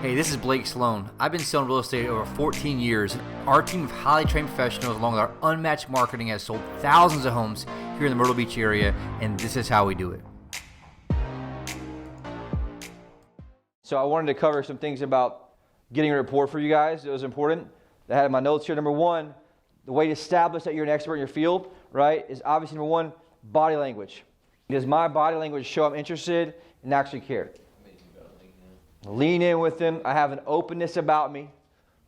Hey, this is Blake Sloan. I've been selling real estate over 14 years. Our team of highly trained professionals, along with our unmatched marketing, has sold thousands of homes here in the Myrtle Beach area, and this is how we do it. So I wanted to cover some things about getting a rapport for you guys. It was important. I had in my notes here. Number one, the way to establish that you're an expert in your field, right, is obviously number one, body language. Does my body language show I'm interested and actually care? Lean in with them. I have an openness about me,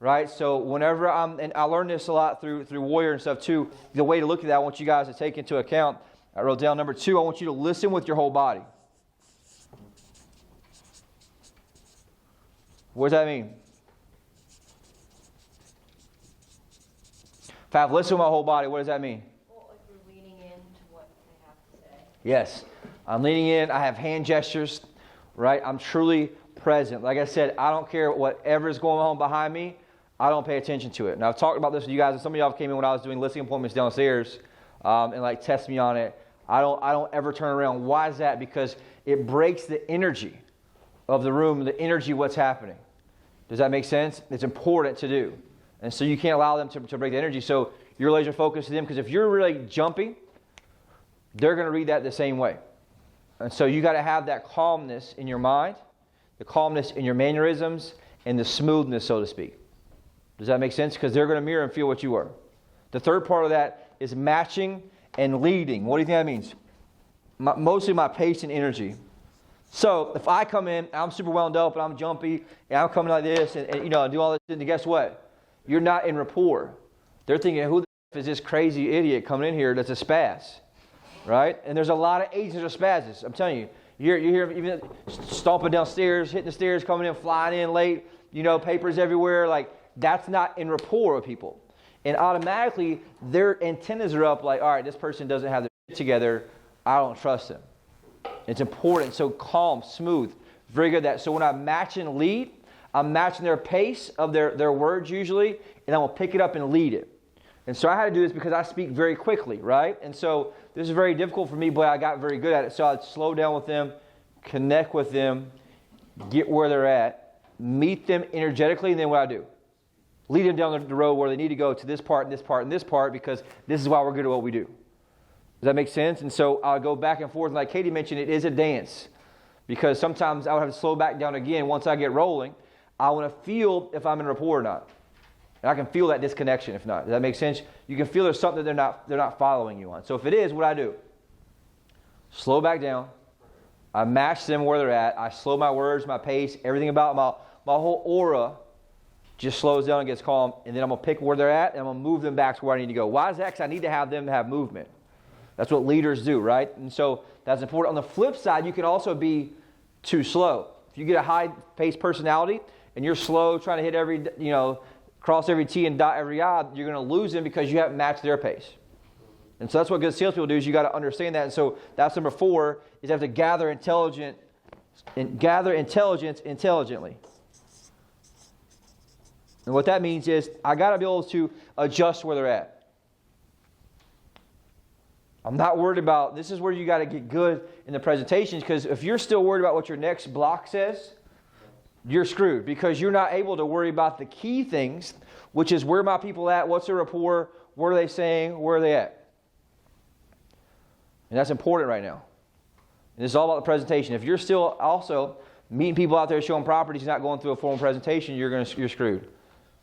right? So whenever and I learned this a lot through Warrior and stuff too, the way to look at that, I want you guys to take into account. I wrote down number two, I want you to listen with your whole body. What does that mean? If I have listened with my whole body, what does that mean? Well, if you're leaning into what they have to say. Yes. I'm leaning in. I have hand gestures, right? I'm truly present. Like I said, I don't care whatever is going on behind me. I don't pay attention to it. And I've talked about this with you guys, and some of y'all came in when I was doing listing appointments downstairs and like test me on it. I don't ever turn around. Why is that? Because it breaks the energy of the room, the energy of what's happening. Does that make sense? It's important to do. And so you can't allow them to break the energy. So you're laser focused to them, because if you're really jumpy, they're going to read that the same way. And so you got to have that calmness in your mind, the calmness in your mannerisms, and the smoothness, so to speak. Does that make sense? Because they're going to mirror and feel what you are. The third part of that is matching and leading. What do you think that means? Mostly my pace and energy. So if I come in, I'm super wound up and I'm jumpy, and I'm coming like this, and do all this, and guess what? You're not in rapport. They're thinking, who the f is this crazy idiot coming in here that's a spaz, right? And there's a lot of agents that are spazzes. I'm telling you. You hear even stomping downstairs, hitting the stairs, coming in, flying in late, papers everywhere. Like, that's not in rapport with people. And automatically, their antennas are up like, all right, this person doesn't have their shit together. I don't trust them. It's important. So calm, smooth, very good at that. So when I match and lead, I'm matching their pace of their words usually, and I'm going to pick it up and lead it. And so I had to do this because I speak very quickly, right? And so this is very difficult for me, but I got very good at it. So I'd slow down with them, connect with them, get where they're at, meet them energetically, and then what I do? Lead them down the road where they need to go to this part and this part and this part, because this is why we're good at what we do. Does that make sense? And so I'll go back and forth, and like Katie mentioned, it is a dance, because sometimes I would have to slow back down again once I get rolling. I want to feel if I'm in rapport or not. And I can feel that disconnection if not. Does that make sense? You can feel there's something they're not following you on. So if it is, what I do? Slow back down. I match them where they're at. I slow my words, my pace, everything about my whole aura just slows down and gets calm. And then I'm going to pick where they're at, and I'm going to move them back to where I need to go. Why is that? Because I need to have them to have movement. That's what leaders do, right? And so that's important. On the flip side, you can also be too slow. If you get a high-paced personality and you're slow, trying to hit every, cross every T and dot every I, you're going to lose them because you haven't matched their pace. And so that's what good salespeople do, is you got to understand that. And so that's number 4, is you have to gather intelligence intelligently. And what that means is I got to be able to adjust where they're at. I'm not worried about, this is where you got to get good in the presentations, because if you're still worried about what your next block says, you're screwed, because you're not able to worry about the key things, which is where my people at, what's their rapport, what are they saying, where are they at. And that's important right now. And this is all about the presentation. If you're still also meeting people out there showing properties, not going through a formal presentation, you're screwed,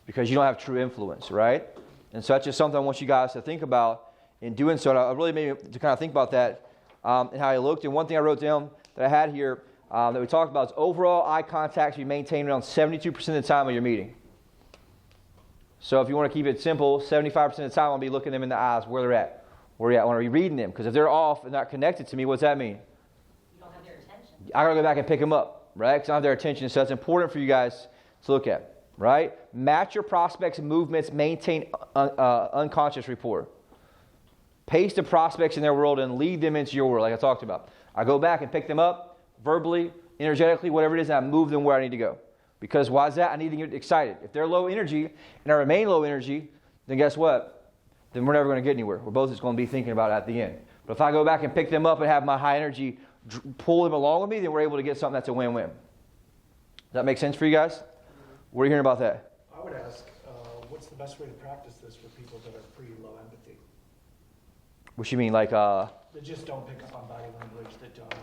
because you don't have true influence, right? And so that's just something I want you guys to think about in doing so. And I really made me to kind of think about that and how I looked. And one thing I wrote down that I had here that we talked about is overall eye contact should be maintained around 72% of the time of your meeting. So if you want to keep it simple, 75% of the time I'll be looking them in the eyes, where they're at. Where they're at. I want to be reading them, because if they're off and not connected to me, what's that mean? You don't have their attention. I got to go back and pick them up, right? Because I don't have their attention. So that's important for you guys to look at, right? Match your prospects' movements, maintain unconscious rapport. Pace the prospects in their world and lead them into your world, like I talked about. I go back and pick them up verbally, energetically, whatever it is, and I move them where I need to go. Because why is that? I need to get excited. If they're low energy and I remain low energy, then guess what? Then we're never going to get anywhere. We're both just going to be thinking about it at the end. But if I go back and pick them up and have my high energy pull them along with me, then we're able to get something that's a win-win. Does that make sense for you guys? What are you hearing about that? I would ask, what's the best way to practice this for people that are pretty low empathy? What you mean, like, That just don't pick up on body language, that don't.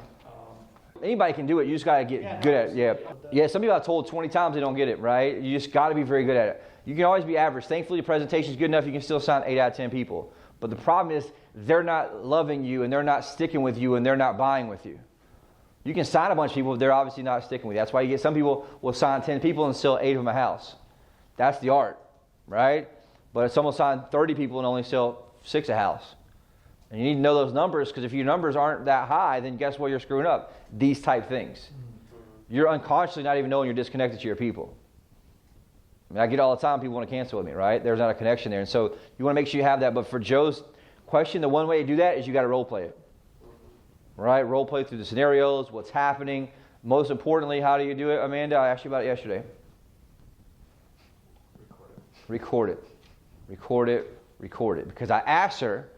Anybody can do it. You just got to get good at it. Yeah. Yeah, some people I've told 20 times they don't get it, right? You just got to be very good at it. You can always be average. Thankfully, the presentation is good enough you can still sign 8 out of 10 people. But the problem is they're not loving you and they're not sticking with you and they're not buying with you. You can sign a bunch of people, but they're obviously not sticking with you. That's why you get some people will sign 10 people and sell 8 of them a house. That's the art, right? But some will sign 30 people and only sell 6 a house. And you need to know those numbers, because if your numbers aren't that high, then guess what you're screwing up? These type things. You're unconsciously not even knowing you're disconnected to your people. I mean, I get it all the time, people want to cancel with me, right? There's not a connection there. And so you want to make sure you have that. But for Joe's question, the one way to do that is you got to role play it. Right? Role play through the scenarios, what's happening. Most importantly, how do you do it, Amanda? I asked you about it yesterday. Record it. Record it. Record it. Because I asked her,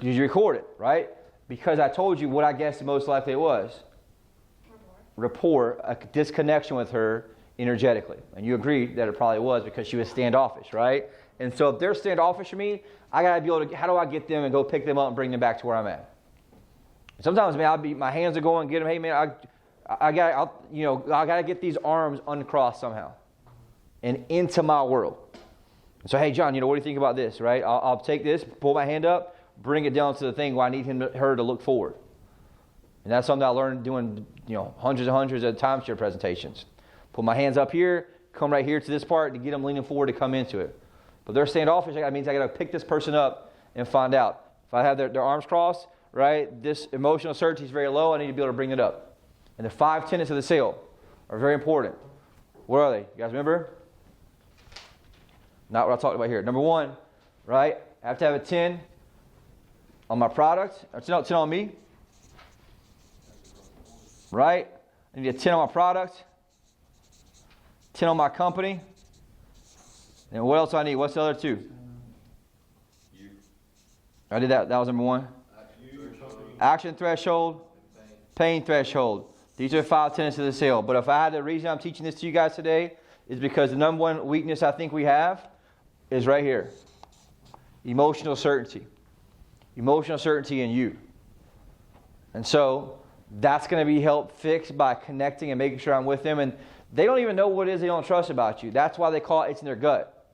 did you record it, right? Because I told you what I guessed most likely it was. Rapport, a disconnection with her energetically. And you agreed that it probably was because she was standoffish, right? And so if they're standoffish for me, I got to be able to, how do I get them and go pick them up and bring them back to where I'm at? Sometimes, man, my hands are going, get them, hey, man, I got to get these arms uncrossed somehow and into my world. And so, hey, John, what do you think about this, right? I'll take this, pull my hand up, bring it down to the thing where I need her to look forward. And that's something I learned doing, hundreds and hundreds of timeshare presentations. Put my hands up here, come right here to this part to get them leaning forward to come into it. But they're standoffish. That means I got to pick this person up and find out. If I have their arms crossed, right, this emotional certainty is very low. I need to be able to bring it up. And the 5 tenets of the sale are very important. What are they? You guys remember? Not what I talked about here. Number 1, right, I have to have a 10 on my product, or 10 on me, right? I need a 10 on my product, 10 on my company, and what else do I need? What's the other 2? You. I did that. That was number 1. Action threshold, pain threshold. These are 5 tenets of the sale. But if I had the reason I'm teaching this to you guys today is because the number 1 weakness I think we have is right here. Emotional certainty. Emotional certainty in you. And so that's going to be helped fixed by connecting and making sure I'm with them. And they don't even know what it is they don't trust about you. That's why they call it's in their gut.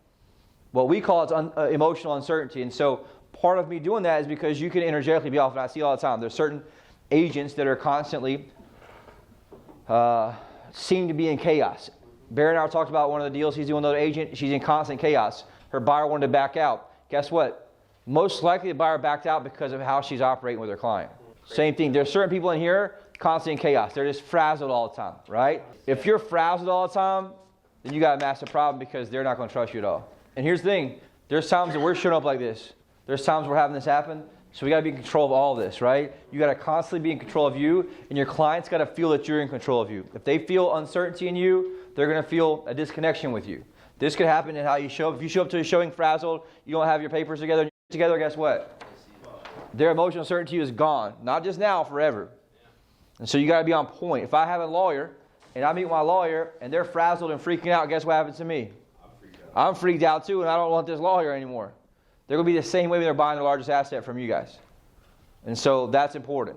What we call it's emotional uncertainty. And so part of me doing that is because you can energetically be off. And I see all the time. There's certain agents that are constantly seem to be in chaos. Barry and I talked about one of the deals he's doing with another agent. She's in constant chaos. Her buyer wanted to back out. Guess what? Most likely the buyer backed out because of how she's operating with her client. Same thing. There's certain people in here, constant in chaos. They're just frazzled all the time, right? If you're frazzled all the time, then you got a massive problem because they're not going to trust you at all. And here's the thing. There's times that we're showing up like this. There's times we're having this happen. So we got to be in control of all of this, right? You got to constantly be in control of you, and your clients got to feel that you're in control of you. If they feel uncertainty in you, they're going to feel a disconnection with you. This could happen in how you show up. If you show up to a showing frazzled, you don't have your papers together, guess what? Their emotional certainty is gone. Not just now, forever. And so you got to be on point. If I have a lawyer, and I meet my lawyer, and they're frazzled and freaking out, guess what happens to me? I'm freaked out too, and I don't want this lawyer anymore. They're going to be the same way when they're buying the largest asset from you guys. And so that's important.